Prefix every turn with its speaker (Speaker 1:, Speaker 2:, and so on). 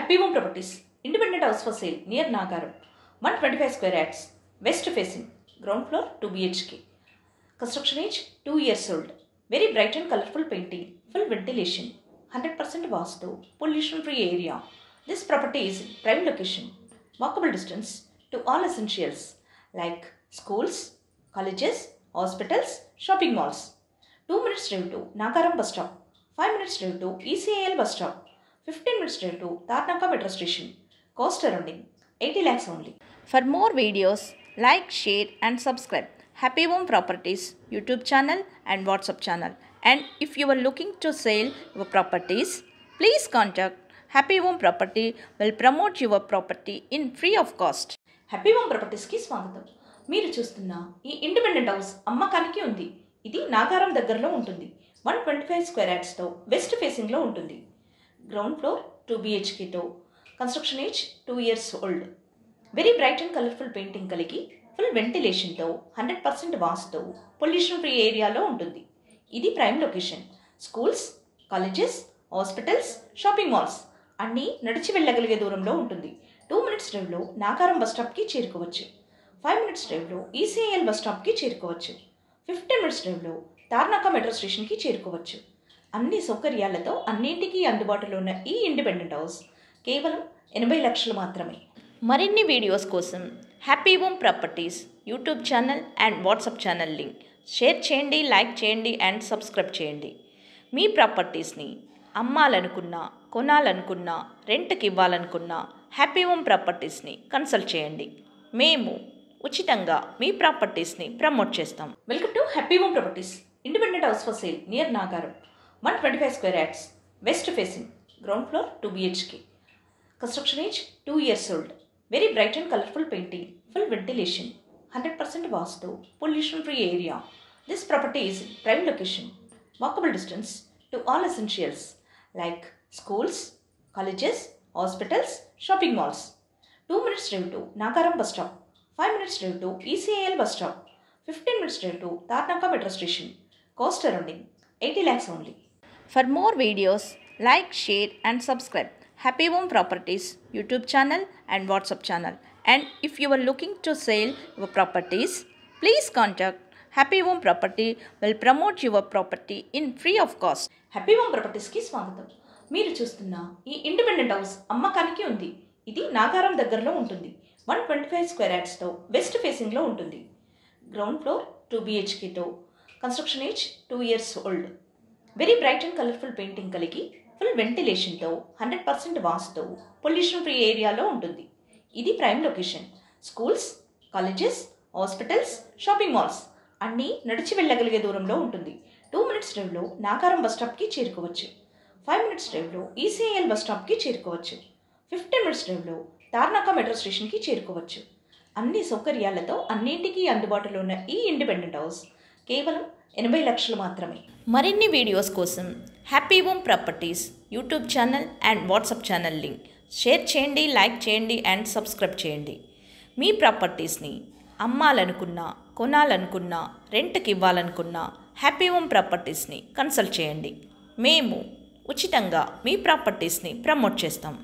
Speaker 1: Happy Home Properties. Independent house for sale near Nagaram. 125 square yards. West facing. Ground floor 2 BHK. Construction age 2 years old. Very bright and colorful painting. Full ventilation. 100% vastu. Pollution free area. This property is in prime location. Walkable distance to all essentials like schools, colleges, hospitals, shopping malls. 2 minutes drive to Nagaram bus stop. 5 minutes drive to ECIL bus stop. 15 minutes drive to Tarnaka metro station. Cost surrounding 80 lakhs only.
Speaker 2: For more videos, like, share and subscribe Happy Home Properties YouTube channel and WhatsApp channel. And if you are looking to sell your properties, please contact Happy Home Property will promote your property in free of cost.
Speaker 1: Happy home ప్రాపర్టీస్కి స్వాగతం. మీరు చూస్తున్న ఈ independent house అమ్మకానికి ఉంది. ఇది నాగారం దగ్గరలో ఉంటుంది. 125 స్క్వేర్ యార్డ్స్తో వెస్ట్ ఫేసింగ్లో ఉంటుంది. గ్రౌండ్ ఫ్లోర్ 2 BHKతో construction age 2 years old. Very bright and colourful painting కలిగి ఫుల్ వెంటిలేషన్తో 100% వాస్తుతో పొల్యూషన్ ఫ్రీ ఏరియాలో ఉంటుంది. ఇది prime location. Schools, colleges, hospitals, shopping malls అన్నీ నడిచి వెళ్ళగలిగే దూరంలో ఉంటుంది. 2 minutes డ్రైవ్లో నాగారం బస్ స్టాప్కి చేరుకోవచ్చు. 5 minutes డ్రైవ్లో ఈసీఐఎల్ బస్ స్టాప్కి చేరుకోవచ్చు. 15 minutes డ్రైవ్లో తార్నాక మెట్రో స్టేషన్కి చేరుకోవచ్చు. అన్ని సౌకర్యాలతో అన్నింటికీ అందుబాటులో ఉన్న ఈ ఇండిపెండెంట్ హౌస్ కేవలం 80 లక్షలు మాత్రమే.
Speaker 2: మరిన్ని వీడియోస్ కోసం happy home properties YouTube channel and WhatsApp channel link share చేయండి, లైక్ చేయండి అండ్ సబ్స్క్రైబ్ చేయండి. మీ ప్రాపర్టీస్ని అమ్మాలనుకున్నా, కొనాలనుకున్నా, రెంట్కి ఇవ్వాలనుకున్నా హ్యాపీ హోమ్ ప్రాపర్టీస్ని కన్సల్ట్ చేయండి. మేము ఉచితంగా మీ ప్రాపర్టీస్ని ప్రమోట్ చేస్తాం.
Speaker 1: Welcome to happy home properties. Independent house for sale near Nagaram. 125 square yards. West facing. Ground floor 2 BHK. Construction age 2 years old. Very bright and colourful painting. Full ventilation. 100% vastu. Pollution free area. This property is in prime location. Walkable distance to all essentials like schools, colleges, hospitals, shopping malls. 2 minutes drive to Nagaram bus stop. 5 minutes drive to ECIL bus stop. 15 minutes drive to Tarnaka metro station. Cost surrounding 80 lakhs only.
Speaker 2: For more videos, like, share and subscribe Happy Home Properties YouTube channel and WhatsApp channel. And if you are looking to sell your properties, please contact Happy Home Property will promote your property in free of cost.
Speaker 1: Happy home ప్రాపర్టీస్కి స్వాగతం. మీరు చూస్తున్న ఈ independent house అమ్మకానికి ఉంది. ఇది నాగారం దగ్గరలో ఉంటుంది. 125 స్క్వేర్ యార్డ్స్తో వెస్ట్ ఫేసింగ్లో ఉంటుంది. గ్రౌండ్ ఫ్లోర్ 2 BHKతో construction age 2 years old. Very bright and colourful painting కలిగి ఫుల్ వెంటిలేషన్తో 100% వాస్తు పొల్యూషన్ ఫ్రీ ఏరియాలో ఉంటుంది. ఇది prime location. Schools, colleges, hospitals, shopping malls అన్నీ నడిచి వెళ్ళగలిగే దూరంలో ఉంటుంది. 2 minutes డ్రైవ్లో నాగారం బస్ స్టాప్కి చేరుకోవచ్చు. 5 minutes డ్రైవ్లో ఈసీఐఎల్ బస్ స్టాప్కి చేరుకోవచ్చు. 15 minutes డ్రైవ్లో తార్నాక మెట్రో స్టేషన్కి చేరుకోవచ్చు. అన్ని సౌకర్యాలతో అన్నింటికీ అందుబాటులో ఉన్న ఈ ఇండిపెండెంట్ హౌస్ కేవలం 80 లక్షలు మాత్రమే.
Speaker 2: మరిన్ని వీడియోస్ కోసం happy home properties YouTube channel and WhatsApp channel link share చేయండి, లైక్ చేయండి అండ్ సబ్స్క్రైబ్ చేయండి. మీ ప్రాపర్టీస్ని అమ్మాలనుకున్నా, కొనాలనుకున్నా, రెంట్కి ఇవ్వాలనుకున్నా హ్యాపీ హోమ్ ప్రాపర్టీస్ని కన్సల్ట్ చేయండి. మేము ఉచితంగా మీ ప్రాపర్టీస్ని ప్రమోట్ చేస్తాం.